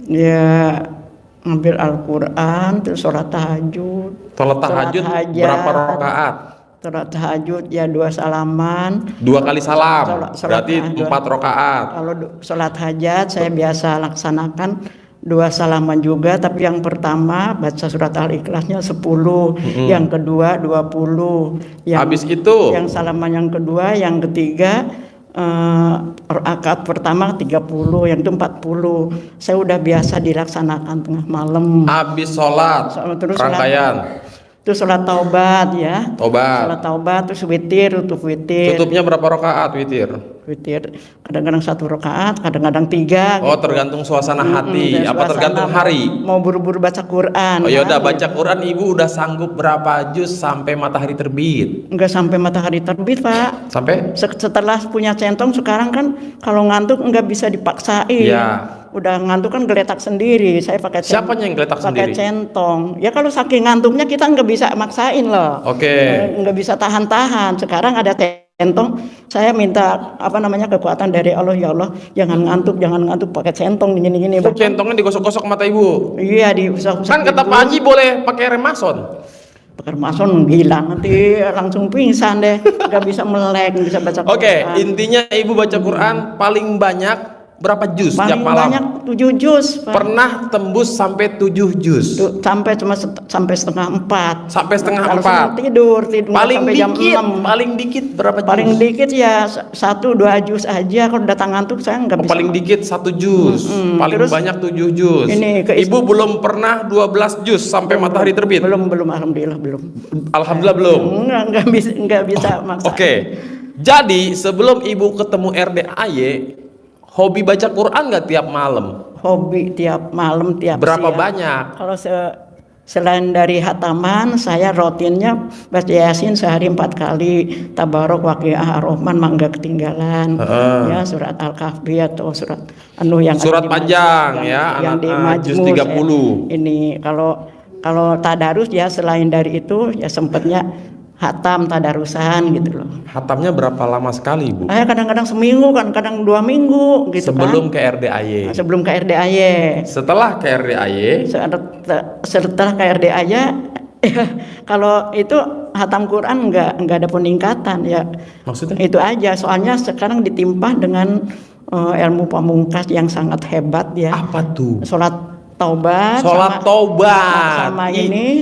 Ya ngambil Al-Quran, terus sholat tahajud. Sholat tahajud berapa rakaat? Sholat tahajud ya 2 salaman. 2 kali salam. Sholat Berarti 4 rakaat. Kalau sholat hajat saya biasa laksanakan 2 salaman juga, tapi yang pertama baca surat Al-Ikhlasnya 10, yang kedua 20. Habis itu yang salaman yang kedua, yang ketiga rakaat pertama 30, yang itu 40. Saya udah biasa dilaksanakan tengah malam. Habis sholat terus rangkaian. Terus sholat taubat ya. Taubat. Sholat taubat, terus witir, tutup witir. Tutupnya berapa rakaat witir? Witir kadang-kadang 1 rakaat, kadang-kadang 3. Oh gitu. Tergantung suasana hati. Apa tergantung hari? Mau buru-buru baca Quran. Oh ya udah baca Quran, ibu udah sanggup berapa juz sampai matahari terbit? Enggak sampai matahari terbit, Pak. Sampai? Setelah punya centong sekarang kan kalau ngantuk enggak bisa dipaksain. Ya. Udah ngantuk kan geletak sendiri. Saya pakai Siapanya yang geletak sendiri? Pakai centong. Ya kalau saking ngantuknya kita nggak bisa maksain loh. Oke. Nggak bisa tahan-tahan. Sekarang ada centong. Saya minta kekuatan dari Allah, ya Allah, jangan ngantuk pakai centong gini-gini. Itu centongnya digosok-gosok mata ibu? Iya, diusap-usap. Kan kata Pak Haji boleh pakai remason. Pakai remason hilang, nanti langsung pingsan deh. Nggak bisa melek, nggak bisa baca Quran. Oke, intinya ibu baca Quran paling banyak berapa juz paling tiap malam? Banyak 7 juz. Pernah tembus sampai 7 juz? Sampai setengah 4. Sampai setengah Kalau 4. tidur paling sampai jam dikit, 6. paling dikit berapa juz? Paling dikit ya 1-2 juz aja. Kalau datang ngantuk saya nggak bisa. Paling dikit 1 juz. Paling terus, banyak 7 juz. Ibu belum pernah 12 juz sampai matahari terbit? Belum, alhamdulillah belum. Alhamdulillah belum. Nggak bisa maksa. Oke. Jadi sebelum ibu ketemu RDAY, hobi baca Quran nggak tiap malam? Hobi tiap malam, tiap berapa siang. Banyak? Kalau selain dari hataman, saya rutinnya baca Yasin sehari 4 kali, Tabarok, Waqiah, Ar-Rahman, mangga ketinggalan. Ya, surat Al-Kahfi atau surat yang surat panjang yang di Majmu 30. Ini kalau tadarus ya selain dari itu ya sempatnya hatam tadarusan gitu loh. Hatamnya berapa lama sekali, Bu? Kadang-kadang seminggu kan, kadang 2 minggu gitu. Sebelum ke RDAY. Sebelum ke RDAY. Setelah ke RDAY. Setelah ke RDAY kalau itu hatam Quran nggak ada peningkatan ya. Maksudnya? Itu aja. Soalnya sekarang ditimpa dengan ilmu pamungkas yang sangat hebat ya. Apa tuh? Sholat taubat.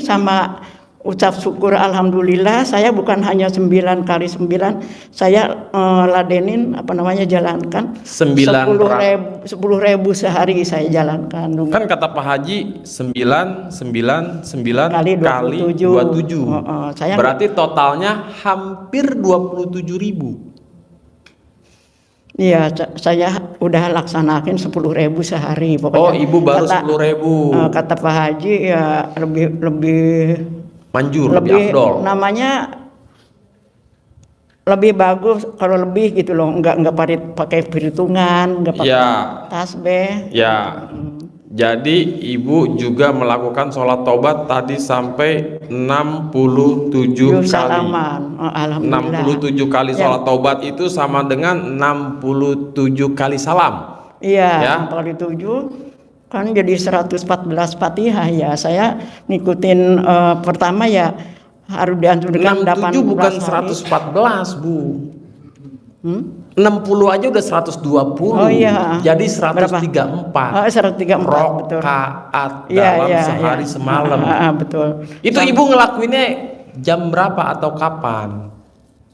Sama ucap syukur alhamdulillah. Saya bukan hanya 9 kali 9, saya ladenin jalankan 10.000 sehari saya jalankan. Kan kata Pak Haji 9 kali 27. Berarti totalnya hampir 27.000. Iya, saya udah laksanakin 10.000 sehari pokoknya. Oh, ibu baru 10.000. Kata Pak Haji ya lebih manjur, lebih afdol. Namanya lebih bagus kalau lebih gitu loh, nggak pakai perhitungan, nggak pakai tasbih. Ya. Jadi ibu juga melakukan sholat taubat tadi sampai 67 kali. Alhamdulillah. 67 kali sholat taubat itu sama dengan 67 kali salam. Iya, kali 7 kan jadi 114 Fatihah ya. Saya ngikutin pertama ya harus dianjurkan 67 bukan 114, Bu. 60 aja udah 120. Oh iya. Jadi 134. 134 betul. Rakaat dalam sehari semalam. Betul. Itu ibu ngelakuinnya jam berapa atau kapan?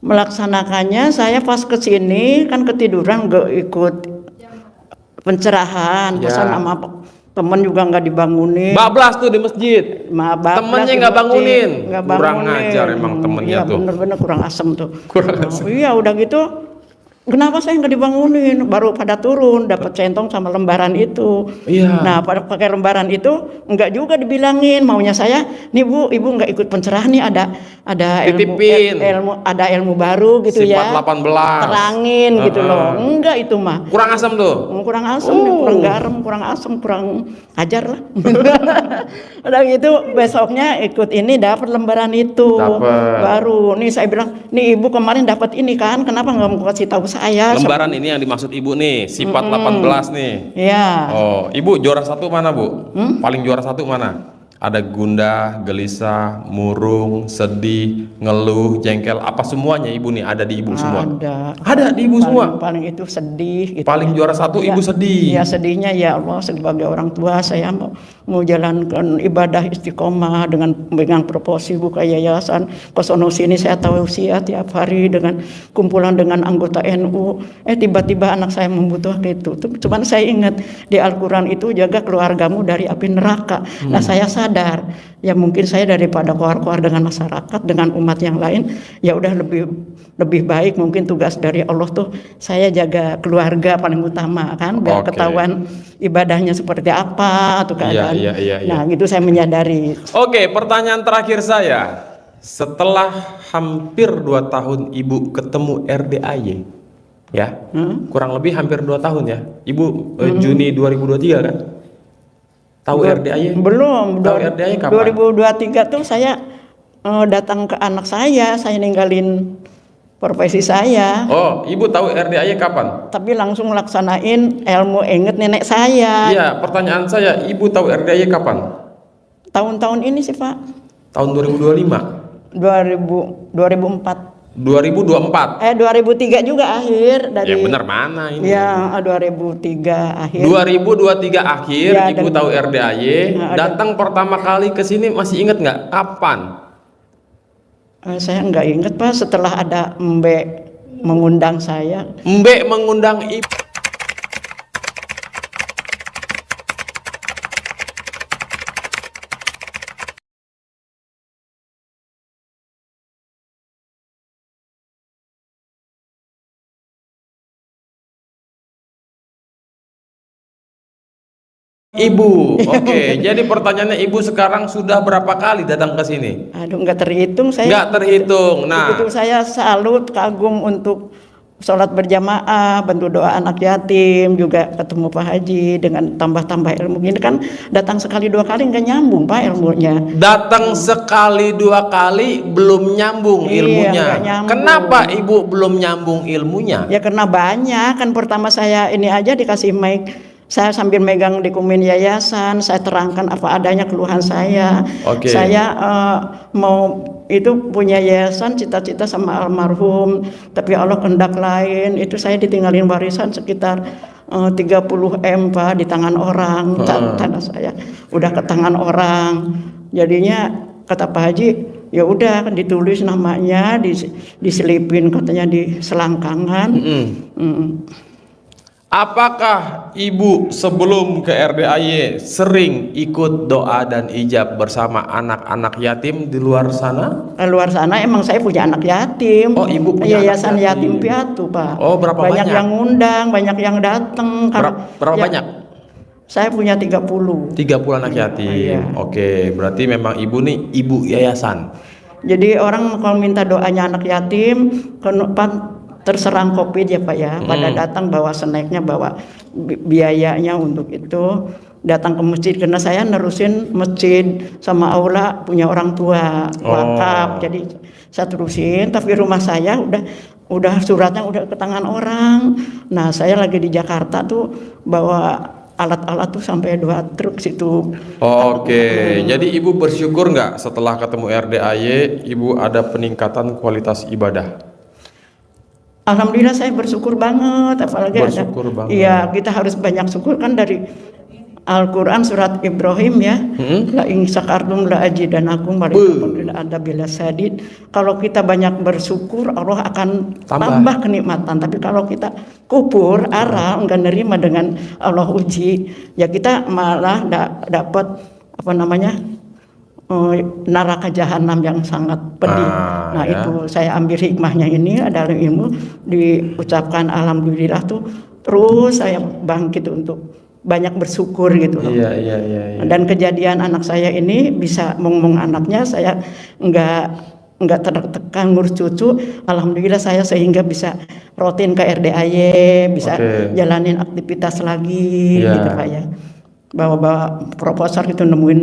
Melaksanakannya saya pas kesini kan ketiduran, gak ikut pencerahan. Masa nama temen juga nggak dibangunin. Bablas tuh di masjid. Temennya nggak bangunin. Kurang ajar emang temennya tuh. Bener-bener kurang asem tuh. Iya udah gitu. Kenapa saya nggak dibangunin? Baru pada turun dapat centong sama lembaran itu. Iya. Nah pakai lembaran itu nggak juga dibilangin. Maunya saya, nih Bu, ibu nggak ikut pencerahan nih, ada ilmu baru gitu ya. Sifat 18. Terangin gitu loh. Enggak itu mah. Kurang asam tuh. Kurang asam, kurang garam, kurang asam, kurang ajar lah. Udah gitu besoknya ikut ini dapat lembaran itu. Baru nih saya bilang, nih ibu kemarin dapat ini kan, kenapa nggak mau kasih tahu saya. Lembaran ini yang dimaksud ibu nih, sifat 18 nih. Ya. Oh, ibu juara satu mana bu? Paling juara satu mana? Ada gundah, gelisah, murung, sedih, ngeluh, jengkel, apa semuanya ibu nih ada di ibu semua? Ada di ibu semua. Paling itu sedih. Gitu paling juara satu ya, ibu sedih. Ya sedihnya ya Allah sebagai orang tua saya mau jalankan ibadah istiqomah dengan pegang proposi buka yayasan. Kesono sini saya tausiah tiap hari dengan kumpulan dengan anggota NU. Tiba-tiba anak saya membutuhkan itu. Cuman saya ingat di Al-Quran itu jaga keluargamu dari api neraka. Nah saya sadar ya mungkin saya daripada koar-koar dengan masyarakat dengan umat yang lain ya udah lebih baik mungkin tugas dari Allah tuh saya jaga keluarga paling utama kan biar ketahuan ibadahnya seperti apa atau keadaan. Nah gitu saya menyadari. Oke, pertanyaan terakhir saya, setelah hampir 2 tahun ibu ketemu RDAY ya, kurang lebih hampir 2 tahun ya ibu, Juni 2023 kan? Tahu RDAY? Belum. Tahu RDAY kapan? 2023 tuh saya datang ke anak saya ninggalin profesi saya. Oh, ibu tahu RDAY kapan? Tapi langsung laksanain ilmu inget nenek saya. Iya, pertanyaan saya, ibu tahu RDAY kapan? Tahun-tahun ini sih Pak. Tahun 2025? 2004. 2024? 2003 juga akhir dari. Yang benar mana ini? Ya 2003 akhir. 2023 akhir ya, ibu tahu RDAY. Datang pertama kali ke sini masih ingat nggak? Kapan? Saya nggak ingat Pak. Setelah ada Mbak mengundang saya. Mbak mengundang ibu. Ibu, oke. Jadi pertanyaannya ibu sekarang sudah berapa kali datang ke sini? Aduh, nggak terhitung saya. Nggak terhitung. Nah, itu saya salut, kagum untuk sholat berjamaah, bantu doa anak yatim, juga ketemu Pak Haji dengan tambah-tambah ilmu. Ini kan datang sekali 2 kali nggak nyambung Pak ilmunya. Datang sekali 2 kali belum nyambung ilmunya. Nyambung. Kenapa ibu belum nyambung ilmunya? Ya karena banyak kan pertama saya ini aja dikasih mic. Saya sambil megang dokumen yayasan, saya terangkan apa adanya keluhan saya. Saya mau itu punya yayasan cita-cita sama almarhum, tapi Allah kehendak lain. Itu saya ditinggalin warisan sekitar 30 M Pak di tangan orang. Tanah saya udah ke tangan orang. Jadinya kata Pak Haji, ya udah ditulis namanya, diselipin katanya di selangkangan. Apakah ibu sebelum ke RDAY sering ikut doa dan ijab bersama anak-anak yatim di luar sana? Luar sana emang saya punya anak yatim. Oh, ibu punya yayasan yatim piatu Pak. Oh, berapa banyak? Banyak yang ngundang, banyak yang datang. Berapa banyak? Saya punya 30. 30 anak yatim. Iya. Oke, berarti memang ibu nih ibu yayasan. Jadi orang kalau minta doanya anak yatim, terserang COVID ya Pak ya, pada datang bawa snacknya, bawa biayanya untuk itu, datang ke masjid karena saya nerusin masjid sama aula punya orang tua wakaf, jadi saya terusin. Tapi rumah saya udah suratnya udah ke tangan orang. Nah saya lagi di Jakarta tuh bawa alat-alat tuh sampai 2 truk situ. Oke, jadi ibu bersyukur nggak setelah ketemu RDAY ibu ada peningkatan kualitas ibadah? Alhamdulillah saya bersyukur banget, apalagi bersyukur banget. Iya, kita harus banyak syukur kan dari Al-Quran surat Ibrahim ya. La in syakartum la azidanakum wa la ada bila sadid. Kalau kita banyak bersyukur Allah akan tambah kenikmatan. Tapi kalau kita kupur, arah, enggak nerima dengan Allah uji, ya kita malah dapat apa namanya? Neraka jahanam yang sangat pedih. Nah ya. Itu saya ambil hikmahnya ini adalah ilmu diucapkan alhamdulillah tuh terus saya bangkit untuk banyak bersyukur gitu loh. Iya. Dan kejadian anak saya ini bisa ngomong anaknya saya enggak tertekan ngurus cucu. Alhamdulillah saya sehingga bisa rutin ke RDAY, bisa jalanin aktivitas lagi gitu Pak ya. Bawa proposal gitu nemuin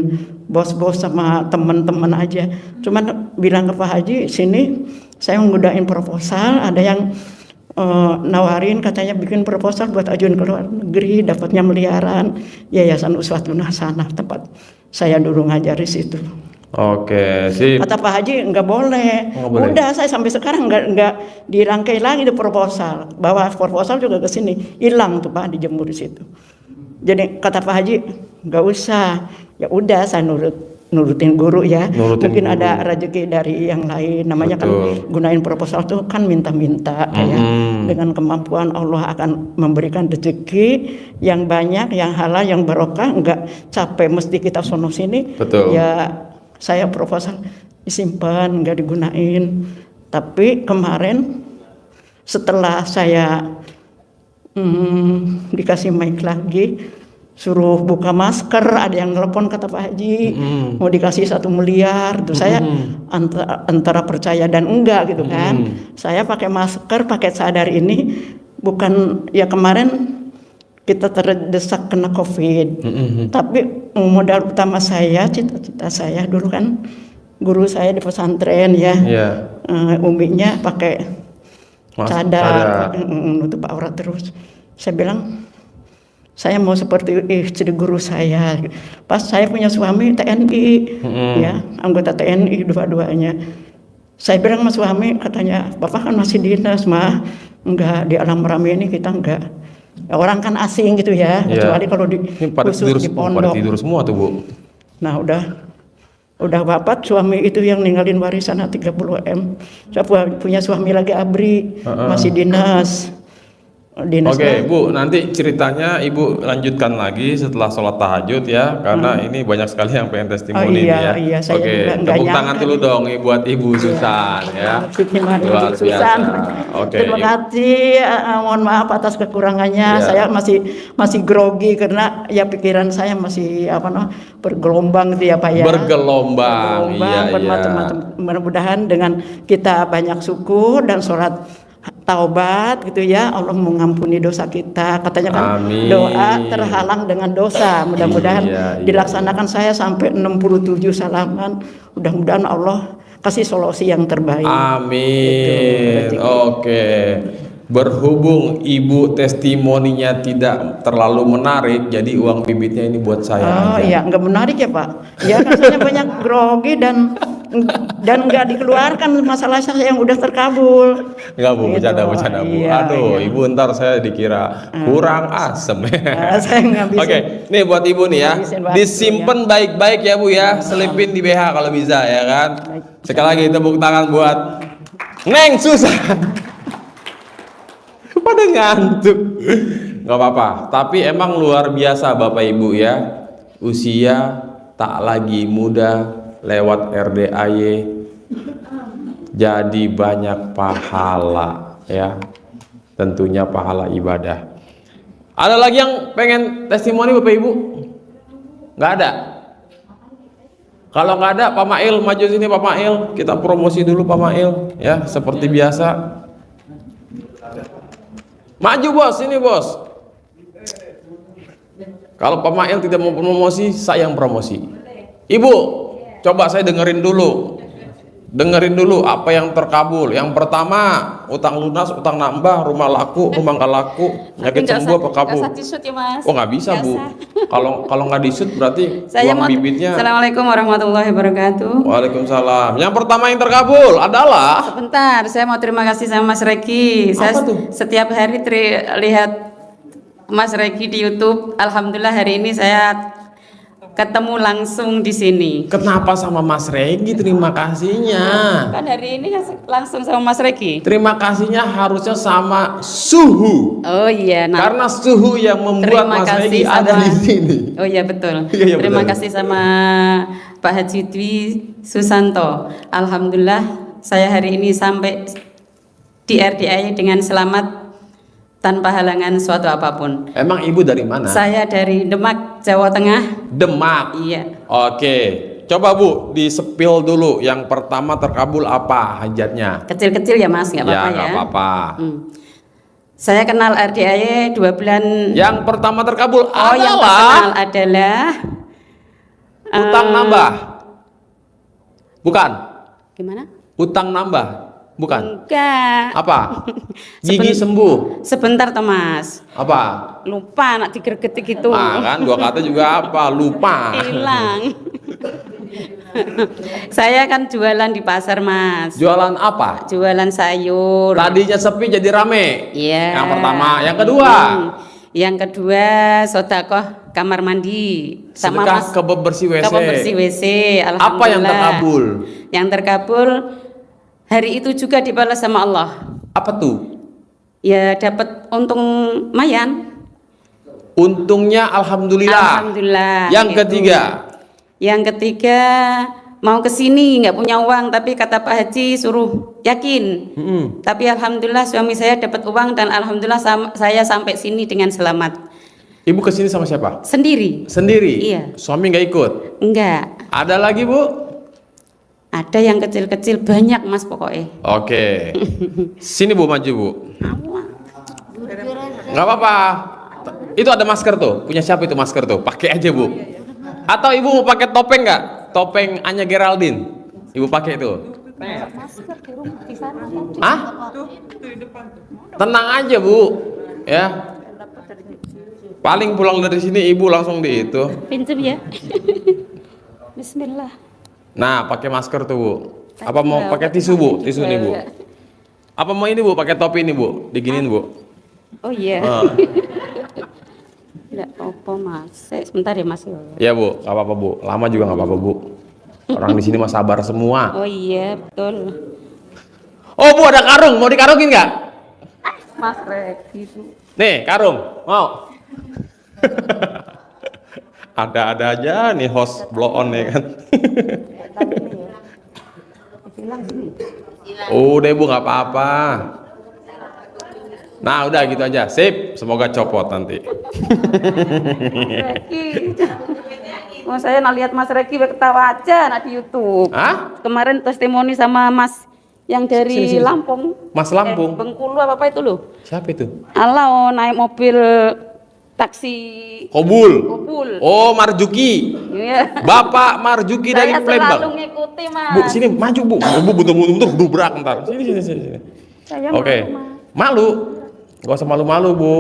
bos-bos sama teman-teman aja. Cuman bilang ke Pak Haji, sini saya menggunakan proposal, ada yang nawarin katanya bikin proposal buat ajuin ke luar negeri, dapatnya miliaran. Yayasan Uswatun Hasanah tempat saya dulu ngajar di situ. Oke, sip. Kata Pak Haji nggak boleh. Udah saya sampai sekarang nggak dirangkai lagi di proposal. Bawa proposal juga ke sini, hilang tuh Pak, dijemur di situ. Jadi kata Pak Haji nggak usah. Ya udah saya nurutin guru ya. Mungkin guru. Ada rezeki dari yang lain. Namanya Betul. Kan gunain proposal tuh kan minta-minta kayak dengan kemampuan Allah akan memberikan rezeki yang banyak, yang halal, yang barokah. Nggak capek mesti kita sono sini. Betul. Ya saya proposal disimpan, nggak digunain. Tapi kemarin setelah saya dikasih mic lagi, suruh buka masker, ada yang telepon kata Pak Haji mau dikasih 1 miliar. Tuh saya antara percaya dan enggak gitu kan. Saya pakai masker, pakai cadar ini bukan ya kemarin kita terdesak kena COVID. Tapi modal utama saya, cita-cita saya dulu kan guru saya di pesantren ya. Uminya pakai cadar, nutup aurat terus. Saya bilang saya mau seperti istri guru saya. Pas saya punya suami TNI, ya anggota TNI dua-duanya. Saya bilang sama suami, katanya Bapak kan masih dinas mah, enggak di alam ramai ini kita enggak. Orang kan asing gitu ya, kecuali kalau di khusus di pondok. Pada tidur semua tuh Bu. Nah udah wafat suami itu yang ninggalin warisan 30 M. Saya punya suami lagi ABRI, masih dinas. Oke, Bu, nanti ceritanya Ibu lanjutkan lagi setelah sholat tahajud ya, karena ini banyak sekali yang pengen testimoni ya. Iya, saya Oke, tepuk tangan dulu dong buat Ibu Susan ya. Luar biasa. Oke. Terima kasih. Mohon maaf atas kekurangannya. Saya masih grogi karena ya pikiran saya masih bergelombang gitu ya Pak ya. Bergelombang. Iya. Mudah-mudahan dengan kita banyak syukur dan sholat taubat gitu ya, Allah mengampuni dosa kita. Katanya kan doa terhalang dengan dosa. Mudah-mudahan dilaksanakan. Saya sampai 67 salaman. Mudah-mudahan Allah kasih solusi yang terbaik. Amin. Gitu. Oke. Berhubung Ibu testimoninya tidak terlalu menarik, jadi uang bibitnya ini buat saya aja. Iya, nggak menarik ya Pak. Ya kan saya banyak grogi dan nggak dikeluarkan masalah saya yang udah terkabul. Enggak Bu, gitu. bercanda Bu. Aduh, Ibu ntar saya dikira kurang asem. Oke, nih buat Ibu nih ya, disimpan baik-baik ya Bu ya, selipin di BH kalau bisa ya kan. Sekali lagi tepuk tangan buat Neng Susan. Pada ngantuk. Nggak apa-apa, tapi emang luar biasa Bapak Ibu ya, usia tak lagi muda, lewat RDAY jadi banyak pahala ya, tentunya pahala ibadah. Ada lagi yang pengen testimoni Bapak Ibu? Nggak ada? Kalau nggak ada, Pak Mail maju sini Pak Mail, kita promosi dulu Pak Mail ya, seperti biasa. Maju bos, ini bos. Kalau Pak Mail tidak mau promosi, saya yang promosi. Ibu, coba saya dengerin dulu apa yang terkabul. Yang pertama, utang lunas, utang nambah, rumah laku, rumah nggak laku, penyakit sembuh apa kabul. Ya, Mas. Oh nggak bisa Bu. Kalau nggak disut berarti uang bibitnya. Assalamualaikum warahmatullahi wabarakatuh. Waalaikumsalam. Yang pertama yang terkabul adalah. Sebentar, saya mau terima kasih sama Mas Reki. Saya setiap hari lihat Mas Reki di YouTube. Alhamdulillah hari ini saya ketemu langsung di sini. Kenapa sama Mas Reki? Terima kasihnya. Kan hari ini langsung sama Mas Reki. Terima kasihnya harusnya sama Suhu. Oh iya. Nah, karena Suhu yang membuat Mas Reki ada di sini. Oh iya betul. Iya, terima kasih sama Pak Haji Dwi Susanto. Alhamdulillah saya hari ini sampai di RDAY dengan selamat, tanpa halangan suatu apapun. Emang Ibu dari mana? Saya dari Demak, Jawa Tengah. Demak? Iya. Oke, coba Bu, di-spill dulu. Yang pertama terkabul apa hajatnya? Kecil-kecil ya Mas, nggak apa-apa ya. Nggak apa-apa. Saya kenal RDAY 2 bulan. Yang pertama terkabul yang adalah utang nambah. Bukan? Gimana? Utang nambah. Bukan. Enggak. Apa? Gigi sembuh. Sebentar toh Mas. Apa? Lupa nak digergetik itu. Ah kan gua kata juga apa? Lupa. Hilang. Saya kan jualan di pasar Mas. Jualan apa? Jualan sayur. Tadinya sepi jadi rame. Iya. Yang pertama, yang kedua. Yang kedua sodakoh kamar mandi sama Sedekah Mas. ke bersih WC. Ke bersih WC. Alhamdulillah. Apa yang terkabul? Yang terkabul hari itu juga dibalas sama Allah. Apa tuh? Ya dapat untung lumayan. Untungnya alhamdulillah. Alhamdulillah. Yang Itu. ketiga. Yang ketiga mau ke sini nggak punya uang tapi kata Pak Haji suruh yakin. Tapi alhamdulillah suami saya dapat uang dan alhamdulillah saya sampai sini dengan selamat. Ibu kesini sama siapa? Sendiri. Sendiri? Iya. Suami nggak ikut? Enggak. Ada lagi Bu? Ada yang kecil-kecil banyak Mas pokoknya. Oke. Sini Bu, maju Bu. Nggak apa-apa. Itu ada masker tuh. Punya siapa itu masker tuh? Pakai aja Bu. Atau Ibu mau pakai topeng nggak? Topeng Anya Geraldine. Ibu pakai itu. Hah? Tenang aja Bu. Ya. Paling pulang dari sini Ibu langsung di itu. Pinjam ya. Bismillah. Nah, pakai masker tuh Bu. Apa mau pakai tisu Bu? Tisu nih Bu. Apa mau ini Bu? Pakai topi ini Bu? Diginin Bu. Oh iya. Ah. Tidak apa Mas. Sebentar ya Mas. Ya Bu, nggak apa-apa Bu. Lama juga nggak apa-apa Bu. Orang di sini mah sabar semua. Oh iya betul. Oh Bu, ada karung. Mau dikarungin nggak? Mas Regi itu. Nih, karung. Mau? Ada-ada aja nih host blow on ya kan. Udah Bu, nggak apa-apa. Nah udah gitu aja, sip. Semoga copot nanti. Regi. Oh, saya lihat Mas Regi ketawa aja nak di YouTube. Hah? Kemarin testimoni sama Mas yang dari Sini. Lampung. Mas Lampung? Bengkulu apa itu loh? Siapa itu? Allah naik mobil taksi Kobul. Kobul. Oh, Marjuki. Iya. Bapak Marjuki dari Saya Palembang. selalu ngikuti Mas. Bu, sini maju Bu. Bu buntung-buntung dubrak ntar. Sini. Saya Oke. malu, Mas. Malu? Gak usah malu-malu Bu.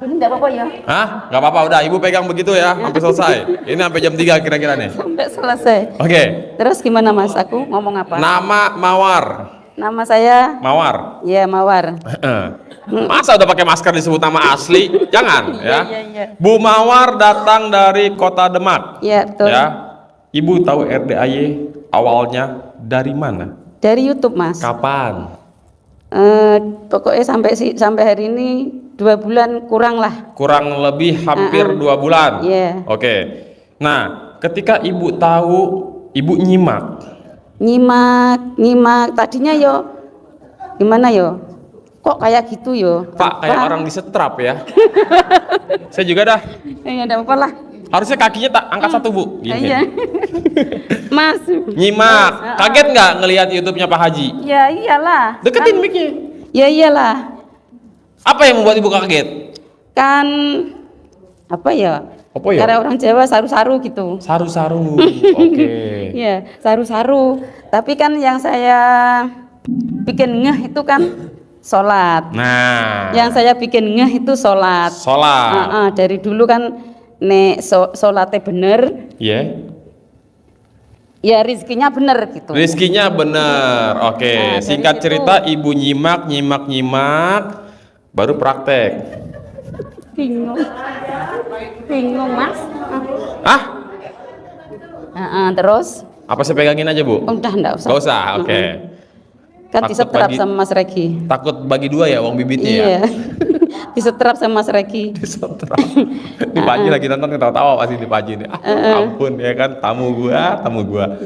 Ini enggak apa-apa ya? Hah? Gak apa-apa, udah Ibu pegang begitu ya, sampai selesai. Ini sampai jam 3 kira-kira nih. Sampai selesai. Oke. Terus gimana Mas? Aku ngomong apa? Nama Mawar. Nama saya Mawar. ya Mawar. Masa udah pakai masker disebut nama asli? Jangan ya. Iya. Bu Mawar datang dari Kota Demak. Iya, betul. Ya. Ibu tahu RDAY awalnya dari mana? Dari YouTube, Mas. Kapan? Pokoknya sampai hari ini 2 bulan kurang lah. Kurang lebih hampir 2 bulan. Iya. Oke. Nah, ketika Ibu tahu, Ibu nyimak. Nyimak. Tadinya yo gimana yo? Kok kayak gitu yo? Pak, kayak orang disetrap ya. Saya juga dah. Ya enggak apa-apa lah. Harusnya kakinya tak angkat satu Bu. Gini. Iya. Mas. Nyimak. Kaget nggak ngelihat YouTube-nya Pak Haji? Ya iyalah. Deketin mic-nya. Ya iyalah. Apa yang membuat Ibu kaget? Kan apa ya? Apa ya? Karena orang Jawa saru-saru gitu. Saru-saru. Oke. Iya, saru-saru. Tapi kan yang saya bikin ngeh itu kan sholat. Nah. Yang saya bikin ngeh itu sholat. Sholat. Dari dulu kan nek sholatnya bener, Iya. ya rizkinya bener gitu. Rizkinya bener. Oke. Nah, dari Singkat situ- cerita Ibu nyimak, baru praktek. Bingung Mas. Ah? Terus Apa saya pegangin aja Bu? udah enggak usah. Gak usah. Oke. Kan Takut disetrap bagi- sama Mas Regi. Takut bagi 2 ya uang bibitnya ya. Iya. Disetrap sama Mas Regi. Disetrap. Di Pak Haji lagi nonton ketawa-tawa pasti di Pak Haji nih. Ampun ya kan tamu gua.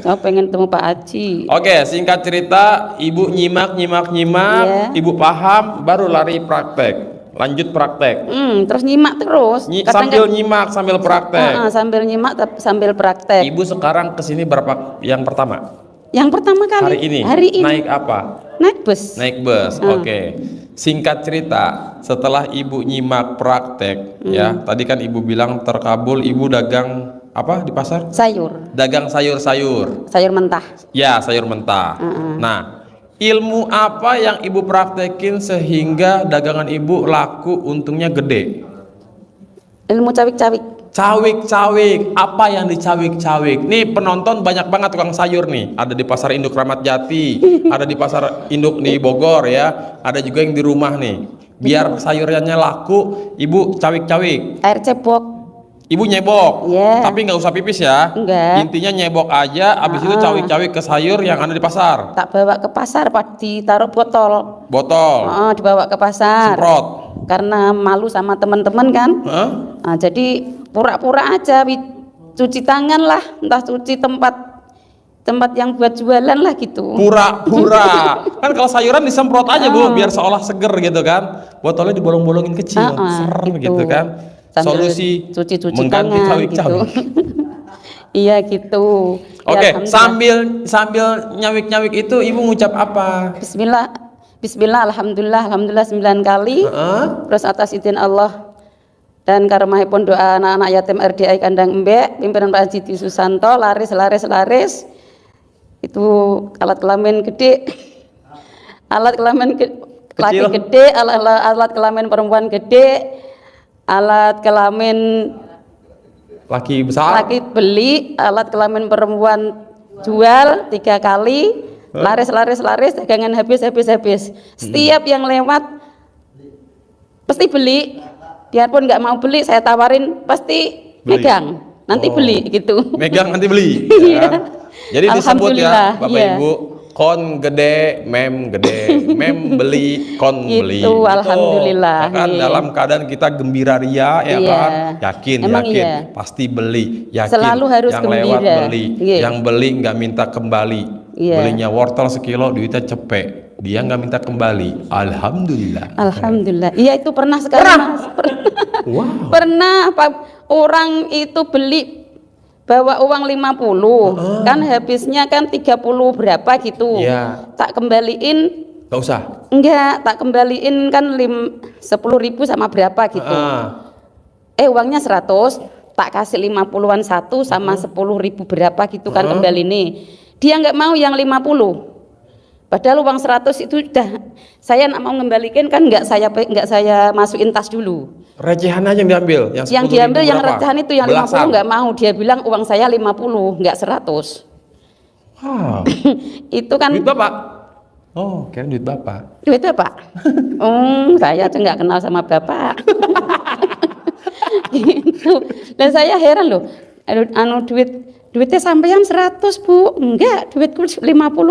Saya pengen ketemu Pak Haji. Oke, singkat cerita, Ibu nyimak, Iya. Ibu paham, baru lari praktek. Lanjut praktek. Terus nyimak terus. Sambil nyimak, sambil praktek. Sambil nyimak sambil praktek. Ibu sekarang kesini berapa yang pertama? Yang pertama kali Hari ini. Naik apa? Naik bus. Naik bus. Oke. Singkat cerita, setelah Ibu nyimak praktek, ya, tadi kan Ibu bilang terkabul, Ibu dagang apa di pasar? Sayur Dagang sayur-sayur. mentah. Ya, sayur mentah. Nah, ilmu apa yang ibu praktekin sehingga dagangan ibu laku, untungnya gede? Ilmu cawik-cawik. Cawik-cawik, apa yang dicawik-cawik? Nih penonton banyak banget tukang sayur nih. Ada di pasar induk Ramat Jati, ada di pasar induk di Bogor ya. Ada juga yang di rumah nih. Biar sayurnya laku, ibu cawik-cawik. Air cebok. Ibu nyebok, Iya. tapi nggak usah pipis ya. Enggak. Intinya nyebok aja, habis itu cawik-cawik ke sayur yang ada di pasar. Tak bawa ke pasar, Pak, ditaruh botol. Botol, Dibawa ke pasar. semprot. Karena malu sama teman-teman kan. Hah? Nah, jadi pura-pura aja cuci tangan lah, entah cuci tempat yang buat jualan lah gitu. Pura-pura. Kan kalau sayuran disemprot aja Bu, biar seolah seger gitu kan. Botolnya dibolong-bolongin kecil, ser gitu kan. Sambil Solusi cuci-cuci mengganti tangan cawik-cawik. gitu. Iya gitu. Ya, Oke, alhamdulillah. sambil nyawik-nyawik itu ibu ngucap apa? Bismillah, alhamdulillah 9 kali. Terus atas izin Allah dan karomahipun doa anak-anak yatim RDI Kandang Embek, pimpinan Pak Haji Susanto, laris. Itu alat kelamin gede, alat kelamin laki Kecil. gede, alat kelamin perempuan gede, alat kelamin Laki besar. laki beli, alat kelamin perempuan jual 3 kali, laris, dagangan habis. Setiap yang lewat pasti beli, biarpun nggak mau beli saya tawarin pasti Beli. megang, nanti beli gitu. Megang nanti beli. Iya. Ya. Jadi disebut Alhamdulillah, ya Bapak iya. Ibu, kon gede, mem beli, kon Gitu, beli. alhamdulillah, Kan iya. dalam keadaan kita gembira ria ya Iya. kan, yakin, Emang iya. pasti beli, yakin. Selalu harus yang lewat gembira. beli, Iya. yang beli nggak minta kembali. Iya. Belinya wortel sekilo, duitnya cepek, dia nggak minta kembali. Alhamdulillah. Alhamdulillah. Iya itu pernah sekali Mas. Wow. Pernah Pak, orang itu beli bawa uang 50, kan habisnya kan 30 berapa gitu. Iya. Tak kembaliin, Gak usah. enggak, tak kembaliin kan 10.000 sama berapa gitu. Uangnya 100, tak kasih 50-an satu sama 10.000 berapa gitu kan kembali nih. Dia nggak mau yang 50. Padahal uang 100 itu udah saya nak mau ngembalikan kan nggak saya masukin tas dulu. Recehan aja yang diambil, Yang 10.000 diambil yang berapa? recehan itu yang Belasan. 50 nggak mau, dia bilang uang saya 50 nggak 100. Wow. Itu kan Duit Bapak? Oh, kira duit Bapak. duit apa? Saya tuh nggak kenal sama bapak. Gitu. Dan saya heran loh, duitnya sampean 100 Bu, enggak, duitku 50.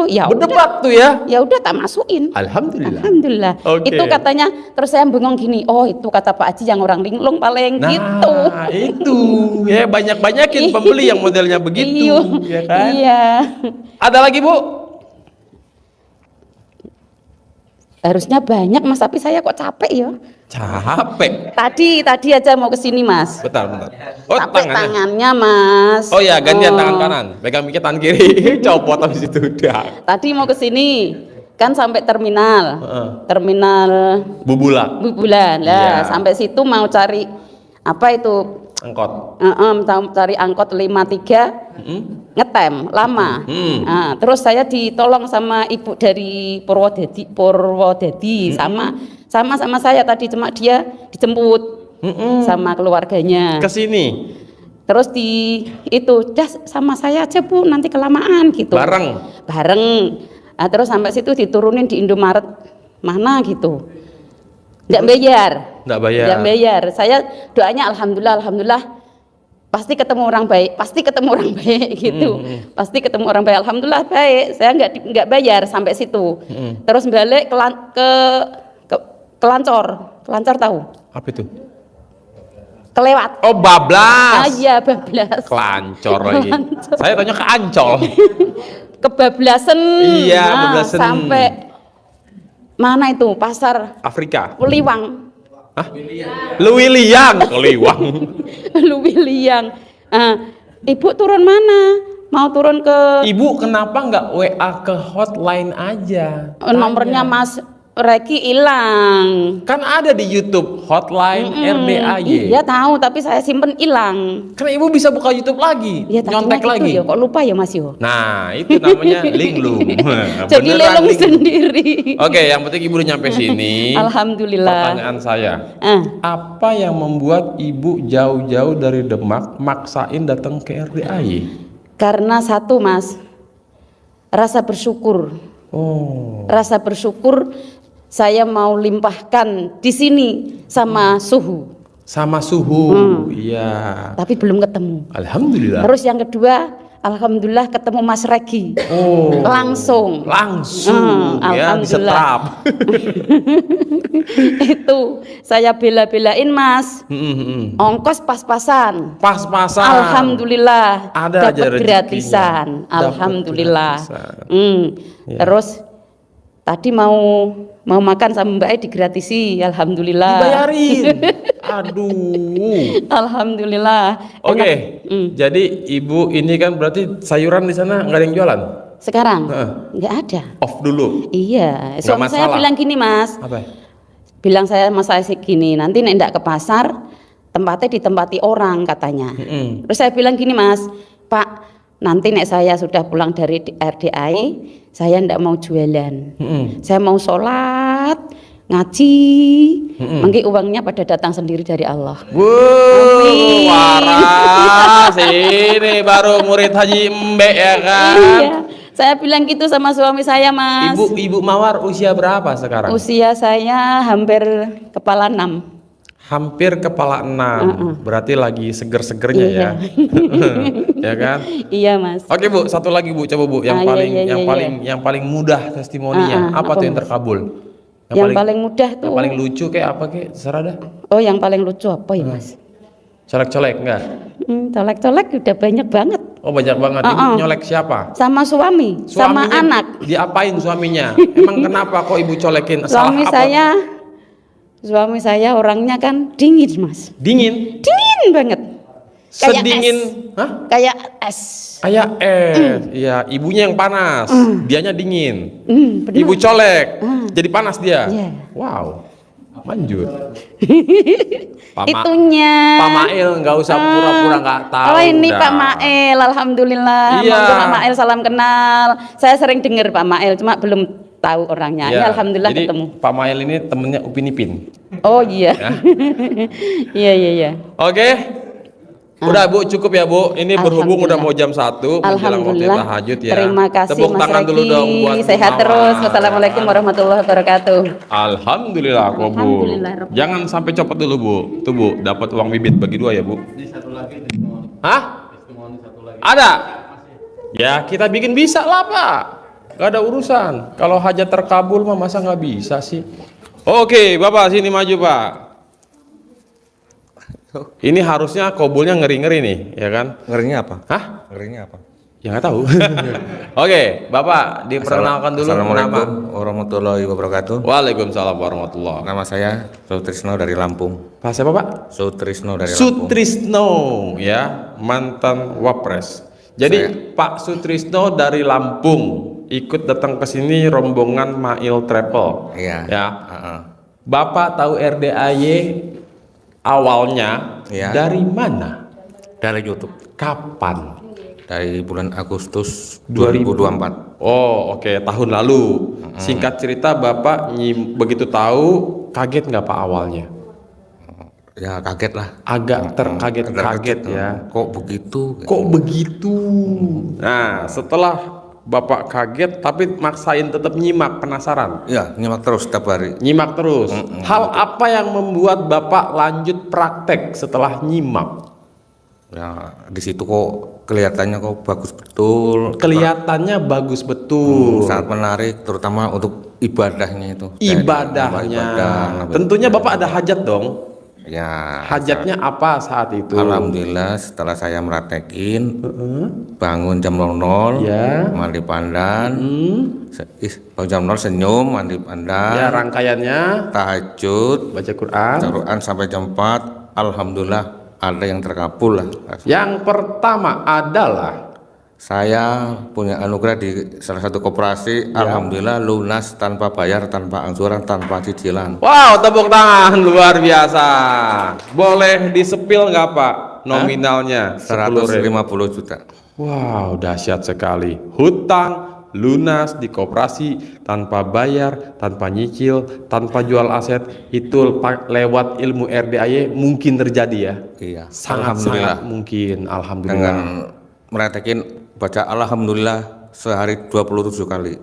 Ya udah, Berdebat tuh ya. ya udah tak masukin. Alhamdulillah. Alhamdulillah. Oke. Itu katanya, terus saya bengong gini, oh itu kata Pak Haji yang orang linglung paling Nah, gitu. itu ya banyakin pembeli yang modelnya begitu, ya kan? Iya. Ada lagi Bu? Harusnya banyak Mas, tapi saya kok capek ya. Capek. Tadi aja mau ke sini Mas. Bentar. Oh, Capek tangannya. tangannya Mas. Oh ya, gantian tangan kanan. Pegang mikir tangan kiri. Copot habis itu udah. Tadi mau ke sini, kan sampai terminal. Terminal Bubulak. Bulan lah, Iya. sampai situ mau cari apa itu? Angkot. Mau cari angkot 53 ngetem lama. Nah, terus saya ditolong sama ibu dari Purwodadi sama saya tadi, cuma dia dijemput sama keluarganya. Ke sini. Terus dah sama saya aja Bu, nanti kelamaan gitu. Bareng. Nah, terus sampai situ diturunin di Indomaret mana gitu. Nggak bayar. Nggak bayar. Nggak bayar. Saya doanya alhamdulillah pasti ketemu orang baik gitu. Pasti ketemu orang baik. Alhamdulillah baik. Saya nggak bayar sampai situ. Terus balik ke Kelancor tahu? Apa itu? Kelewat. Oh, bablas. Iya, bablas. Kelancor lagi. Saya tanya ke Ancol. Kebablasan. Iya, bablasan. Sampai mana itu? Pasar Afrika. Liwang. Hah? Luwiliang. Keliwang. Luwiliang. Ibu turun mana? Mau turun ke Ibu kenapa nggak WA ke hotline aja? nomornya Mas Reki hilang. Kan ada di YouTube hotline RDAY. Iya tahu, tapi saya simpen hilang. Karena ibu bisa buka YouTube lagi, Ya tadinya nyontek gitu lagi. ya, kok lupa ya Mas yo. Nah, itu namanya linglung. Jadi Beneran lelong linglung. sendiri. Oke, yang penting ibu udah nyampe sini. Alhamdulillah. Pertanyaan saya, Eh, apa yang membuat ibu jauh-jauh dari Demak maksain datang ke RDAY? karena satu Mas, rasa bersyukur. Oh, Rasa bersyukur saya mau limpahkan di sini sama suhu, sama suhu. Iya. tapi belum ketemu. Alhamdulillah. Terus yang kedua, alhamdulillah ketemu Mas Regi. Oh, Langsung. ya bisa Alhamdulillah. terap. Itu saya bela-belain Mas. Ongkos pas-pasan. Pas-pasan. Alhamdulillah. Ada aja dapat rezekinya. gratisan. Dapat Alhamdulillah. gratisan. Ya. Terus tadi mau makan sama Mbak E digratisi. Alhamdulillah. Dibayarin. Aduh. Alhamdulillah. Oke. Enak. Jadi ibu ini kan berarti sayuran di sana nggak ada yang jualan? Sekarang Heeh. nggak ada. Off dulu. Iya. Nggak Suami saya masalah. bilang gini Mas. Apa? Bilang saya mas saya gini, nanti nek ndak ke pasar tempatnya ditempati orang katanya. Terus saya bilang gini Mas, Pak, nanti nek saya sudah pulang dari RDAI, saya ndak mau jualan. Saya mau sholat, ngaji, mungkin uangnya pada datang sendiri dari Allah. Wuh, Amin. waras ini baru murid Haji Embe ya kan? Iya, saya bilang gitu sama suami saya Mas. Ibu Mawar usia berapa sekarang? Usia saya hampir kepala 6. Hampir kepala 6. Berarti lagi seger-segernya Iya. ya. Ya kan? Iya Mas. Oke Bu, satu lagi Bu, coba Bu yang Iya, paling iya, yang iya, paling yang paling mudah testimoninya. Apa apa, tuh yang Mas? terkabul? Yang paling mudah tuh. Yang paling lucu kayak apa kayak serah dah. Oh, yang paling lucu apa ya Mas? Colek-colek enggak? Colek-colek udah banyak banget. Oh banyak banget. Ibu nyolek siapa? Sama suami, sama Suaminya anak. Diapain suaminya? Emang kenapa kok ibu colekin? Salah Suami apa? saya orangnya kan dingin Mas. Dingin. Dingin banget. Kayak Sedingin. es. Hah? Kayak es. Kayak Iya, ibunya yang panas, dianya dingin. Bener. Ibu colek, jadi panas dia. Iya. Wow, manjur. Itunya. Pak Mail nggak usah pura-pura nggak tahu. Oh ini dah. Pak Mail, alhamdulillah. Iya. Monggo Pak Mail, salam kenal. Saya sering dengar Pak Mail, cuma belum tahu orangnya. Ini Iya, alhamdulillah jadi ketemu. Pak Mail ini temennya Upin Ipin. Oh iya. Iya iya iya. Oke. Udah Bu, cukup ya Bu. Ini berhubung udah mau jam 1 menjelang waktu Alhamdulillah. tahajud ya. Terima kasih Tepuk Mas tangan dulu Regi. dong buat Bu Sehat Mawar. terus. Wassalamualaikum warahmatullahi wabarakatuh. Alhamdulillah kok Bu. Alhamdulillah, Rob. Jangan sampai copot dulu Bu. Tuh Bu, dapat uang bibit bagi 2 ya Bu. Hah? Ada? Ya kita bikin bisa lah Pak. Gak ada urusan. Kalau hajat terkabul mah masa nggak bisa sih? Oke Bapak sini maju Pak. Ini harusnya kobulnya ngeri-ngeri nih, ya kan? Ngerinya apa? Hah? Ngerinya apa? Ya nggak tahu. Oke, Bapak diperkenalkan dulu nama. Assalamualaikum warahmatullahi wabarakatuh. Waalaikumsalam warahmatullah. Nama saya Sutrisno dari Lampung. Pak siapa Pak? Sutrisno dari Lampung. Sutrisno, ya mantan Wapres. Jadi Pak Sutrisno dari Lampung ikut datang ke sini rombongan Mail Travel. Iya. Ya. Heeh. Bapak tahu RDAY awalnya Iya. dari mana? Dari YouTube. Kapan? Dari bulan Agustus 2024. Oh oke, tahun lalu. Singkat cerita Bapak begitu tahu kaget nggak Pak awalnya? Ya kaget lah. Agak terkaget-kaget ya. Kok begitu? Kok begitu? Nah setelah Bapak kaget tapi maksain tetap nyimak, penasaran. Ya nyimak terus setiap hari. Nyimak terus. Hal apa yang membuat Bapak lanjut praktek setelah nyimak? Ya di situ kok kelihatannya kok bagus betul. Kelihatannya bagus betul. Sangat menarik terutama untuk ibadahnya itu. Ibadahnya. Ibadah. Tentunya Bapak ada hajat dong. Ya. Hajatnya apa saat itu? Alhamdulillah setelah saya meratekin bangun jam 00 Ya. mandi pandan bangun jam 00 senyum mandi Ya pandan rangkaiannya tahajud baca Quran. Quran sampai jam 4 Alhamdulillah ada yang terkabul lah. Yang pertama adalah Saya punya anugerah di salah satu koperasi, alhamdulillah lunas tanpa bayar, tanpa angsuran, tanpa cicilan. Wow, tepuk tangan luar biasa. Boleh disepil nggak Pak nominalnya? 150 juta. Wow, dahsyat sekali. Hutang lunas di koperasi tanpa bayar, tanpa nyicil, tanpa jual aset, itu lewat ilmu RDAY mungkin terjadi ya. Iya, Sangat mungkin. Alhamdulillah. Dengan meratakin baca alhamdulillah sehari 27 kali.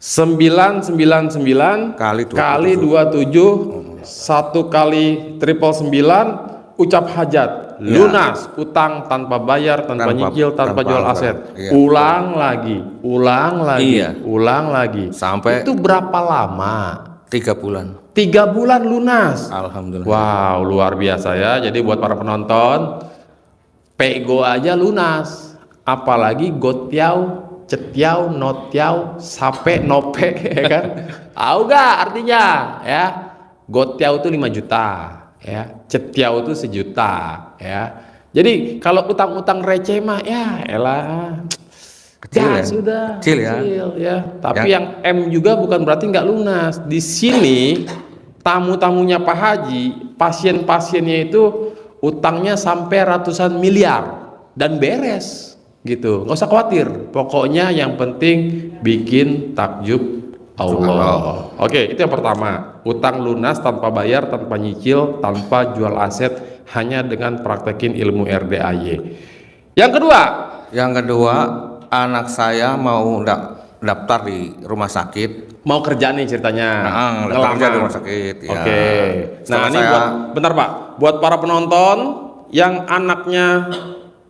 999 kali 27 1 kali 999 ucap hajat lunas utang tanpa bayar, tanpa nyicil, tanpa jual aset. Iya. Ulang lagi Iya. ulang lagi Sampai itu berapa lama? 3 bulan. 3 bulan lunas. Alhamdulillah. Wow, luar biasa ya. Jadi buat para penonton, pego aja lunas, apalagi gotiau, cetiau, notiau, sape, nope, ya kan? Tahu gak artinya? Ya, gotiau itu 5 juta, ya, cetiau itu 1 juta, ya. Jadi kalau utang-utang receh mah, ya, elah, Kecil ya, ya? sudah, Kecil ya? Tapi yang M juga bukan berarti nggak lunas. Di sini tamu-tamunya Pak Haji, pasien-pasiennya itu utangnya sampai ratusan miliar dan beres gitu, nggak usah khawatir, pokoknya yang penting bikin takjub Allah. Oke, itu yang pertama, utang lunas tanpa bayar, tanpa nyicil, tanpa jual aset, hanya dengan praktekin ilmu RDAY. Yang kedua, anak saya mau daftar di rumah sakit. mau kerja nih ceritanya, Daftar kerja di rumah sakit. Ya. Oke. Nah, Setelah ini bentar Pak, buat para penonton yang anaknya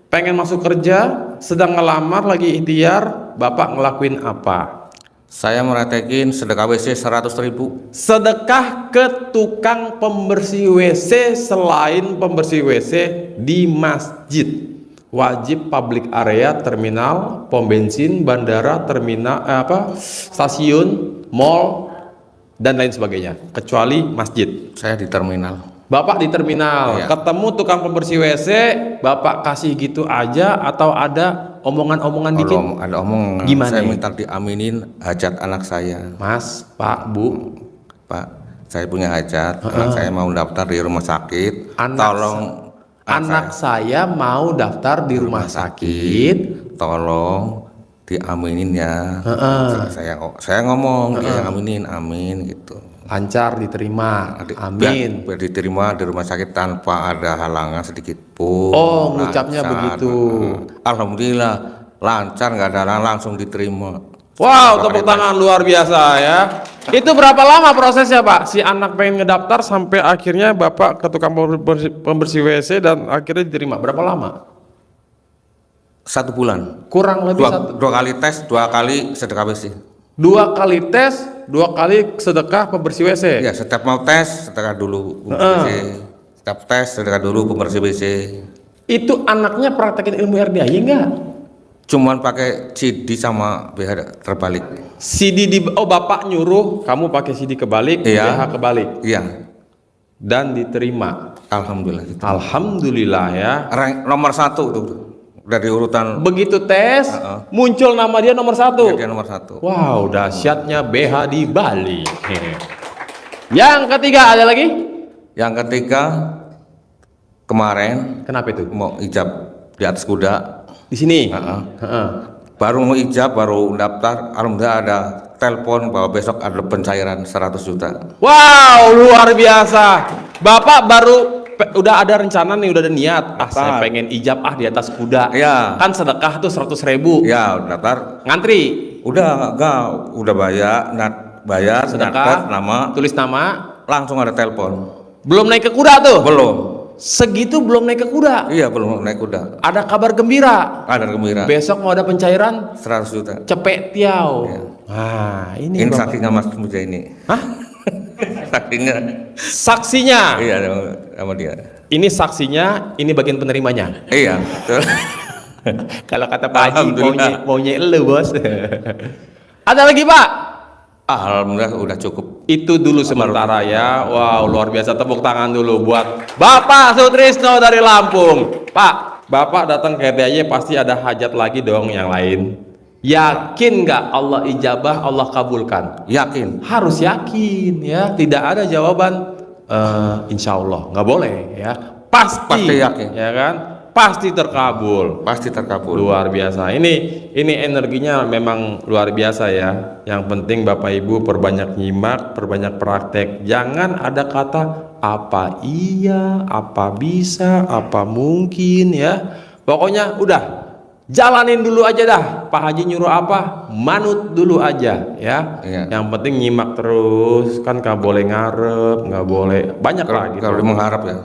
pengen masuk kerja, sedang ngelamar, lagi ikhtiar, Bapak ngelakuin apa? Saya meratakin sedekah WC 100.000. Sedekah ke tukang pembersih WC selain pembersih WC di masjid. Wajib public area, terminal, pom bensin, bandara, terminal, stasiun, mall, dan lain sebagainya, kecuali masjid. Saya di terminal. Bapak di terminal, Iya. ketemu tukang pembersih WC, Bapak kasih gitu aja atau ada omongan-omongan dikit? Kalau ada omongan, Gimana saya ya? minta diaminin hajat anak saya. Mas, Pak, Bu, Pak, saya punya hajat, anak saya mau daftar di rumah sakit. Anak Tolong anak saya mau daftar di rumah sakit. tolong diaminin ya. Saya ngomong dia aminin, amin gitu. Lancar diterima, amin. Biar diterima di rumah sakit tanpa ada halangan sedikit pun. Oh, ngucapnya begitu. Alhamdulillah lancar, nggak ada halangan, langsung diterima. Wow, tepuk tangan luar biasa ya. Itu berapa lama prosesnya Pak? Si anak pengen ngedaftar sampai akhirnya Bapak ke tukang pembersih WC dan akhirnya diterima. Berapa lama? 1 bulan. Kurang lebih Dua kali tes, 2 kali sedekah WC. 2 kali tes, 2 kali sedekah pembersih WC. Ya, setiap mau tes sedekah dulu pembersih WC. Setiap tes sedekah dulu pembersih WC. Itu anaknya praktekin ilmu RDAY enggak? Cuman pakai CD sama BH terbalik. CD Bapak nyuruh kamu pakai CD kebalik, Iya. BH kebalik, Iya, dan diterima. alhamdulillah gitu. Alhamdulillah ya. Nomor 1 tuh dari urutan. Begitu tes, muncul nama dia nomor 1. Dia nomor 1. Wow, dahsyatnya BH di Bali. Yang ketiga ada lagi? Yang ketiga kemarin Kenapa itu? mau ijab di atas kuda. Di sini. Baru mau ijab, baru daftar, alhamdulillah ada telepon bahwa besok ada pencairan 100 juta. Wow, luar biasa. Bapak baru udah ada rencana nih, udah ada niat. Saya pengen ijab di atas kuda. Iya. Kan sedekah tuh 100.000. Ya, daftar. Ngantri. Udah bayar, Sedekah, nyatet nama, tulis nama, langsung ada telepon. belum naik ke kuda tuh. Belum. Segitu belum naik ke kuda. Iya, belum naik kuda. Ada kabar gembira. Ada gembira. Besok mau ada pencairan 100 juta. cepet tiau. Iya. Nah, ini Ini Bapak. saksinya Mas Muja ini. Hah? Saksinya. Saksinya. Iya, sama dia. Ini saksinya, ini bagian penerimanya. Iya, betul. Kalau kata Pak Haji, Alhamdulillah. maunya elu bos. Ada lagi Pak? Alhamdulillah udah cukup. Itu dulu sementara ya. Wow, luar biasa, tepuk tangan dulu buat Bapak Sutrisno dari Lampung. Pak, Bapak datang ke RDAY pasti ada hajat lagi dong yang lain. Yakin nggak Allah ijabah, Allah kabulkan? Yakin. Harus yakin ya. Tidak ada jawaban insya Allah, nggak boleh ya. Pasti yakin. ya kan? Pasti terkabul. Pasti terkabul. Luar biasa. Ini energinya memang luar biasa ya. Yang penting Bapak Ibu perbanyak nyimak, perbanyak praktek. Jangan ada kata apa iya, apa bisa, apa mungkin ya. Pokoknya udah jalanin dulu aja dah. Pak Haji nyuruh apa, manut dulu aja ya. Iya. Yang penting nyimak terus, kan nggak boleh ngarep, nggak boleh banyak lah gitu. Kalau mengharap ya.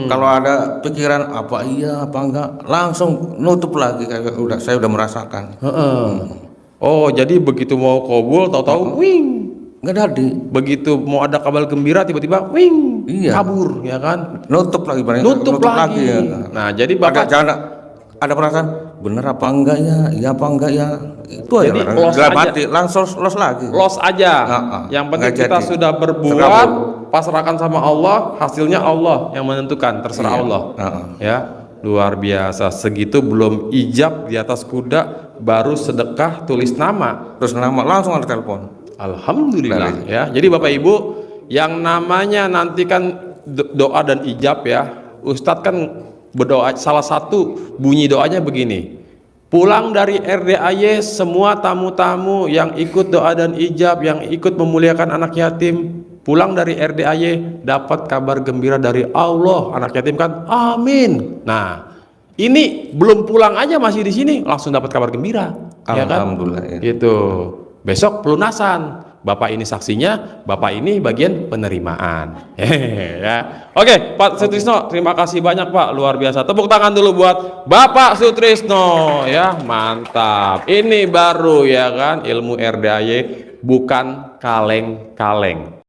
Kalau ada pikiran apa iya apa enggak, langsung nutup lagi, kayak saya udah merasakan. Oh, jadi begitu mau kabul tahu-tahu wing. Nggak jadi. Begitu mau ada kabar gembira tiba-tiba wing, Iya. kabur ya kan. Nutup lagi barangnya. Nutup lagi. Ya. Nah, jadi Bapak Ada perasaan bener apa enggak ya, iya apa enggak ya, itu aja. Jadi Barang. los Nggak aja. mati, langsung los lagi. los aja. Yang penting Nggak kita jadi. sudah berbuat, Terkabul. pasrahkan sama Allah, hasilnya Allah yang menentukan, terserah Iya. Allah. Ya, luar biasa. Segitu belum ijab di atas kuda, baru sedekah tulis nama. Terus nama langsung ada telepon. Alhamdulillah ya. Jadi Bapak Ibu yang namanya nanti kan doa dan ijab ya. Ustadz kan berdoa, salah satu bunyi doanya begini. Pulang dari RDAY semua tamu-tamu yang ikut doa dan ijab, yang ikut memuliakan anak yatim, pulang dari RDAY dapat kabar gembira dari Allah. Anak yatim kan amin. Nah, ini belum pulang aja masih di sini langsung dapat kabar gembira. Alhamdulillah. Ya kan? Gitu. Besok pelunasan. Bapak ini saksinya, Bapak ini bagian penerimaan. Ya. Oke, Pak Sutrisno, terima kasih banyak Pak, luar biasa. Tepuk tangan dulu buat Bapak Sutrisno, ya mantap. Ini baru ya kan ilmu RDAY, bukan kaleng-kaleng.